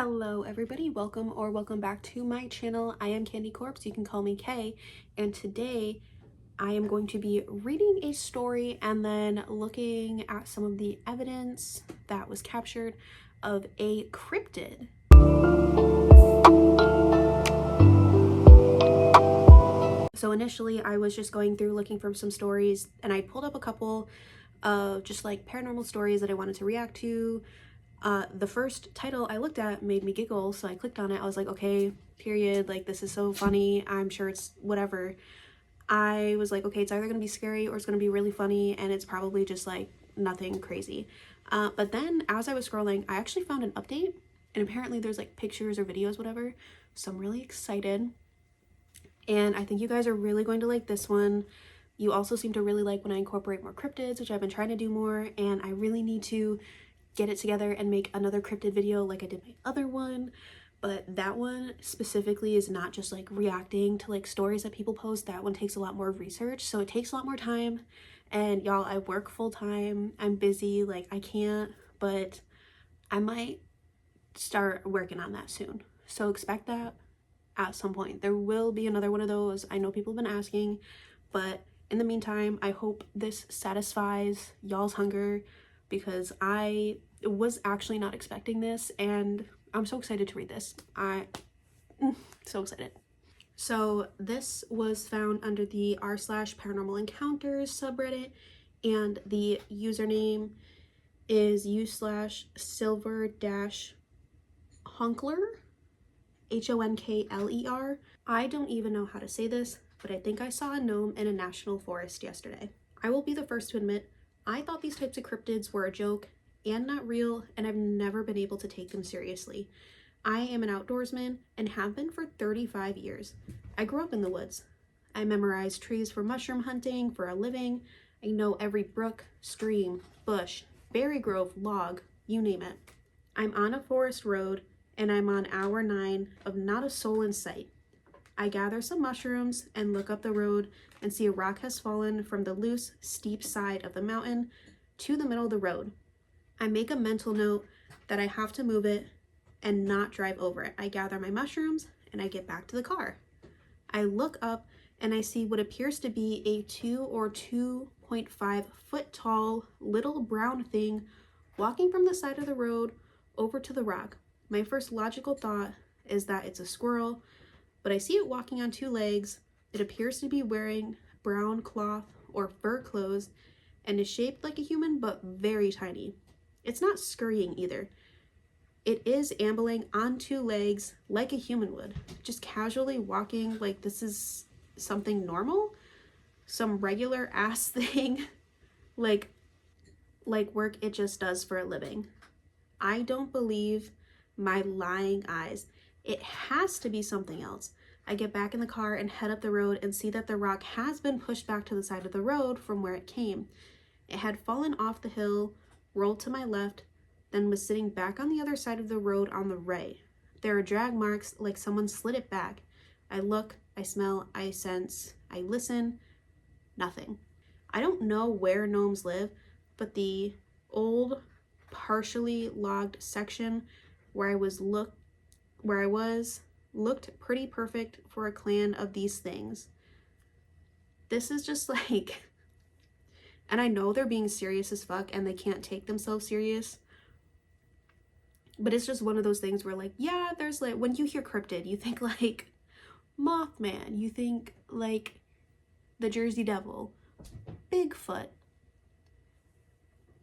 Hello everybody, welcome back to my channel. I am KandyCorpse, you can call me K, and today I am going to be reading a story and then looking at some of the evidence that was captured of a cryptid. So initially I was just going through looking for some stories and I pulled up a couple of just like paranormal stories that I wanted to react to. The first title I looked at made me giggle, so I clicked on it. I was like, okay, period, like this is so funny, I'm sure it's whatever. I was like, okay, it's either gonna be scary or it's gonna be really funny, and it's probably just like nothing crazy. But then as I was scrolling, I actually found an update, and apparently there's like pictures or videos, whatever, so I'm really excited. And I think you guys are really going to like this one. You also seem to really like when I incorporate more cryptids, which I've been trying to do more, and I really need to get it together and make another cryptid video like I did my other one. But that one specifically is not just like reacting to like stories that people post. That one takes a lot more research, so it takes a lot more time. And y'all, I work full-time, I'm busy, like I can't, but I might start working on that soon, so expect that at some point. There will be another one of those. I know people have been asking, but in the meantime, I hope this satisfies y'all's hunger, because I was actually not expecting this and I'm so excited to read this. So excited. So this was found under the r/paranormal encounters subreddit, and the username is u/silver-honkler, Honkler. I don't even know how to say this, but I think I saw a gnome in a national forest yesterday. I will be the first to admit, I thought these types of cryptids were a joke and not real, and I've never been able to take them seriously. I am an outdoorsman and have been for 35 years. I grew up in the woods. I memorized trees for mushroom hunting for a living. I know every brook, stream, bush, berry grove, log, you name it. I'm on a forest road and I'm on hour 9 of not a soul in sight. I gather some mushrooms and look up the road and see a rock has fallen from the loose, steep side of the mountain to the middle of the road. I make a mental note that I have to move it and not drive over it. I gather my mushrooms and I get back to the car. I look up and I see what appears to be a 2 or 2.5 foot tall little brown thing walking from the side of the road over to the rock. My first logical thought is that it's a squirrel, but I see it walking on 2 legs. It appears to be wearing brown cloth or fur clothes and is shaped like a human but very tiny. It's not scurrying either. It is ambling on 2 legs like a human would, just casually walking like this is something normal, some regular ass thing, like work it just does for a living. I don't believe my lying eyes. It has to be something else. I get back in the car and head up the road and see that the rock has been pushed back to the side of the road from where it came. It had fallen off the hill, rolled to my left, then was sitting back on the other side of the road on the right. There are drag marks like someone slid it back. I look, I smell, I sense, I listen, nothing. I don't know where gnomes live, but the old, partially logged section where I was looked pretty perfect for a clan of these things. This is just like, and I know they're being serious as fuck and they can't take themselves serious, but it's just one of those things where like, yeah, there's like, when you hear cryptid, you think like Mothman, you think like the Jersey Devil, Bigfoot,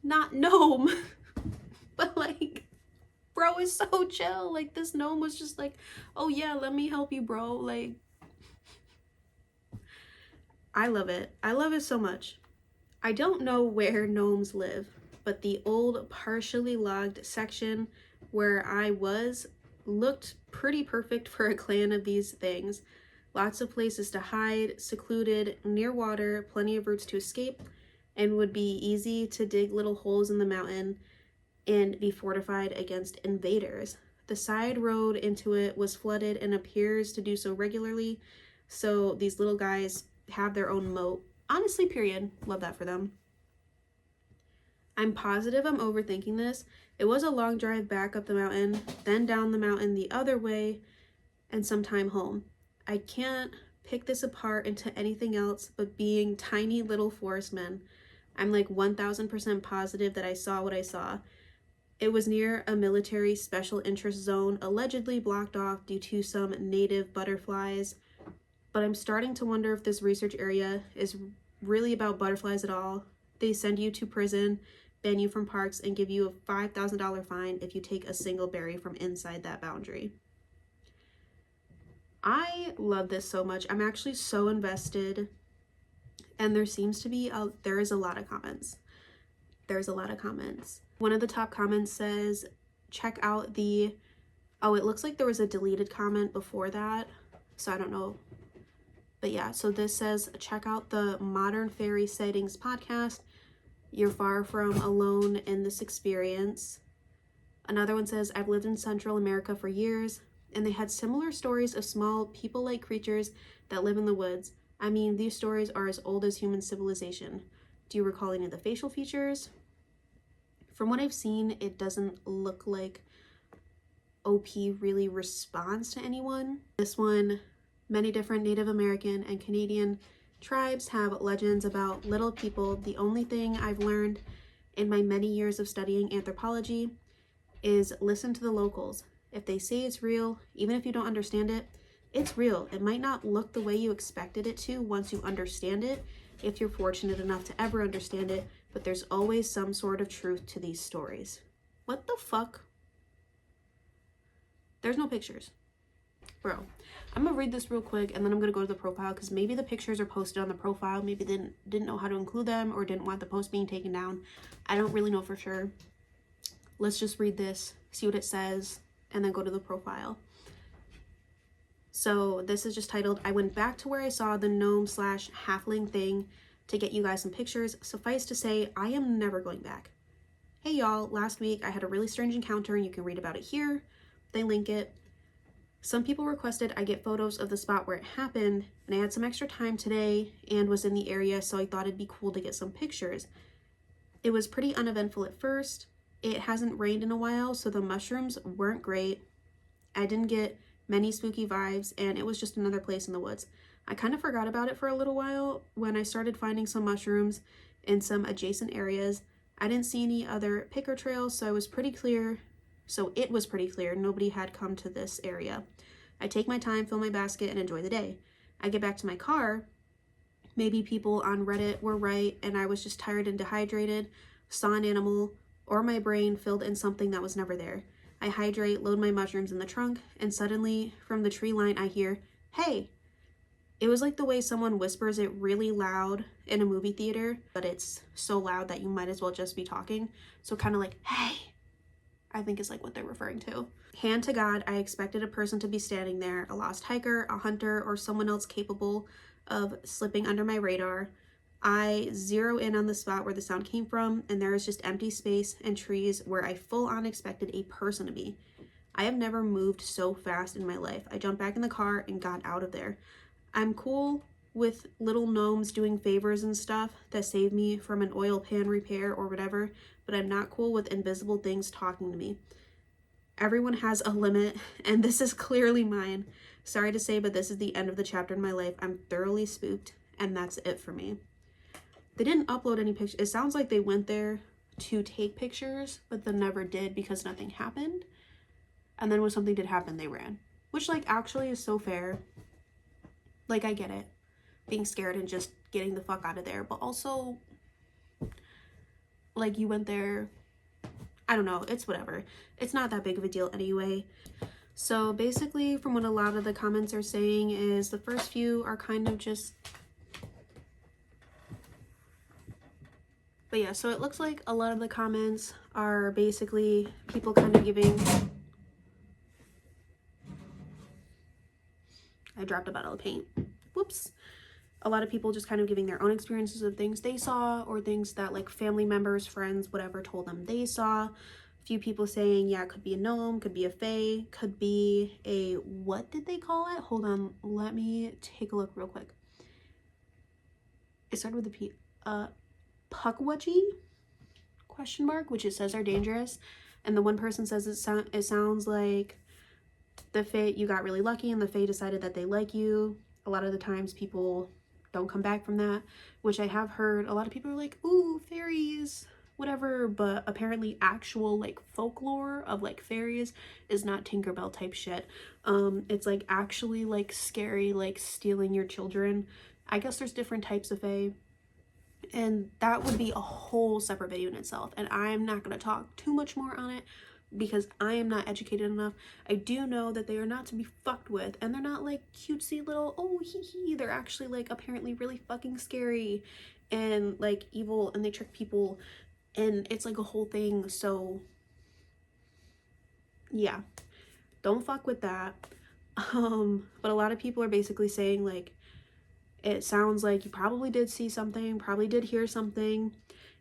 not gnome, but like, bro is so chill. Like this gnome was just like, oh yeah, let me help you, bro. Like, I love it. I love it so much. I don't know where gnomes live, but the old partially logged section where I was looked pretty perfect for a clan of these things. Lots of places to hide, secluded, near water, plenty of routes to escape, and would be easy to dig little holes in the mountain and be fortified against invaders. The side road into it was flooded and appears to do so regularly, so these little guys have their own moat. Honestly, period. Love that for them. I'm positive I'm overthinking this. It was a long drive back up the mountain, then down the mountain the other way, and some time home. I can't pick this apart into anything else but being tiny little forest men. I'm like 1000% positive that I saw what I saw. It was near a military special interest zone, allegedly blocked off due to some native butterflies. But I'm starting to wonder if this research area is really about butterflies at all. They send you to prison, ban you from parks, and give you a $5,000 fine if you take a single berry from inside that boundary. I love this so much. I'm actually so invested. And there seems to be, there is a lot of comments. There's a lot of comments. One of the top comments says, check out the, oh, it looks like there was a deleted comment before that. So I don't know. But yeah, so this says, check out the Modern Fairy Sightings podcast. You're far from alone in this experience. Another one says, I've lived in Central America for years, and they had similar stories of small people-like creatures that live in the woods. I mean, these stories are as old as human civilization. Do you recall any of the facial features? From what I've seen, it doesn't look like OP really responds to anyone. This one, many different Native American and Canadian tribes have legends about little people. The only thing I've learned in my many years of studying anthropology is listen to the locals. If they say it's real, even if you don't understand it, it's real. It might not look the way you expected it to once you understand it, if you're fortunate enough to ever understand it, but there's always some sort of truth to these stories. What the fuck? There's no pictures. Bro, I'm gonna read this real quick and then I'm gonna go to the profile because maybe the pictures are posted on the profile. Maybe they didn't know how to include them or didn't want the post being taken down. I don't really know for sure. Let's just read this, see what it says, and then go to the profile. So this is just titled, I went back to where I saw the gnome/halfling thing to get you guys some pictures. Suffice to say, I am never going back. Hey y'all, last week I had a really strange encounter and you can read about it here. They link it. Some people requested I get photos of the spot where it happened, and I had some extra time today and was in the area, so I thought it'd be cool to get some pictures. It was pretty uneventful at first. It hasn't rained in a while, so the mushrooms weren't great. I didn't get many spooky vibes, and it was just another place in the woods. I kind of forgot about it for a little while when I started finding some mushrooms in some adjacent areas. I didn't see any other picker trails, so it was pretty clear nobody had come to this area. I take my time, fill my basket, and enjoy the day. I get back to my car. Maybe people on Reddit were right, and I was just tired and dehydrated, saw an animal, or my brain filled in something that was never there. I hydrate, load my mushrooms in the trunk, and suddenly, from the tree line, I hear, hey! It was like the way someone whispers it really loud in a movie theater, but it's so loud that you might as well just be talking. So kind of like, hey! I think is like what they're referring to. Hand to God, I expected a person to be standing there, a lost hiker, a hunter, or someone else capable of slipping under my radar. I zero in on the spot where the sound came from, and there is just empty space and trees where I full on expected a person to be. I have never moved so fast in my life. I jumped back in the car and got out of there. I'm cool with little gnomes doing favors and stuff that save me from an oil pan repair or whatever, but I'm not cool with invisible things talking to me. Everyone has a limit, and this is clearly mine. Sorry to say, but this is the end of the chapter in my life. I'm thoroughly spooked, and that's it for me. They didn't upload any pictures. It sounds like they went there to take pictures, but then never did because nothing happened. And then when something did happen, they ran. Which, like, actually is so fair. Like, I get it. Being scared and just getting the fuck out of there. But also, like, you went there. I don't know. It's whatever. It's not that big of a deal anyway. So basically, from what a lot of the comments are saying is the first few are kind of just... But yeah, so it looks like a lot of the comments are basically people kind of giving... I dropped a bottle of paint. Whoops. A lot of people just kind of giving their own experiences of things they saw or things that like family members, friends, whatever told them they saw. A few people saying, yeah, it could be a gnome, could be a fae, could be a, what did they call it? Hold on, let me take a look real quick. It started with a P. Pukwudgie? question mark, which it says are dangerous. And the one person says it sounds like the fae, you got really lucky and the fae decided that they like you. A lot of the times people don't come back from that, which I have heard. A lot of people are like, ooh, fairies, whatever, but apparently actual like folklore of like fairies is not Tinkerbell type shit. It's like actually like scary, like stealing your children. I guess there's different types of fae, and that would be a whole separate video in itself, and I'm not going to talk too much more on it because I am not educated enough. I do know that they are not to be fucked with, and they're not like cutesy little oh hee hee. They're actually like apparently really fucking scary and like evil, and they trick people, and it's like a whole thing. So yeah, don't fuck with that. But a lot of people are basically saying like, it sounds like you probably did see something, probably did hear something,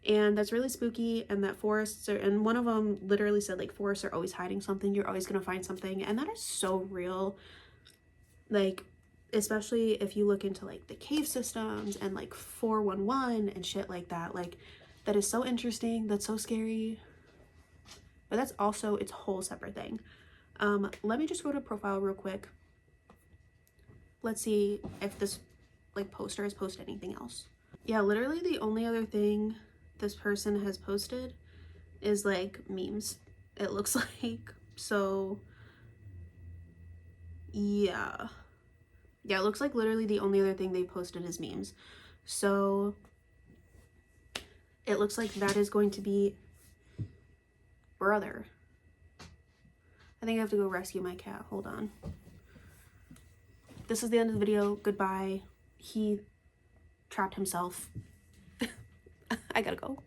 and that's really spooky, and that forests are, and one of them literally said like forests are always hiding something, you're always gonna find something, and that is so real. Like, especially if you look into like the cave systems and like 411 and shit like that, like that is so interesting, that's so scary, but that's also its whole separate thing. Let me just go to profile real quick. Let's see if this like poster has posted anything else. Yeah, literally the only other thing this person has posted is like memes, it looks like. So yeah, it looks like literally the only other thing they posted is memes. So it looks like that is going to be brother. I think I have to go rescue my cat. Hold on. This is the end of the video. Goodbye. He trapped himself. I gotta go.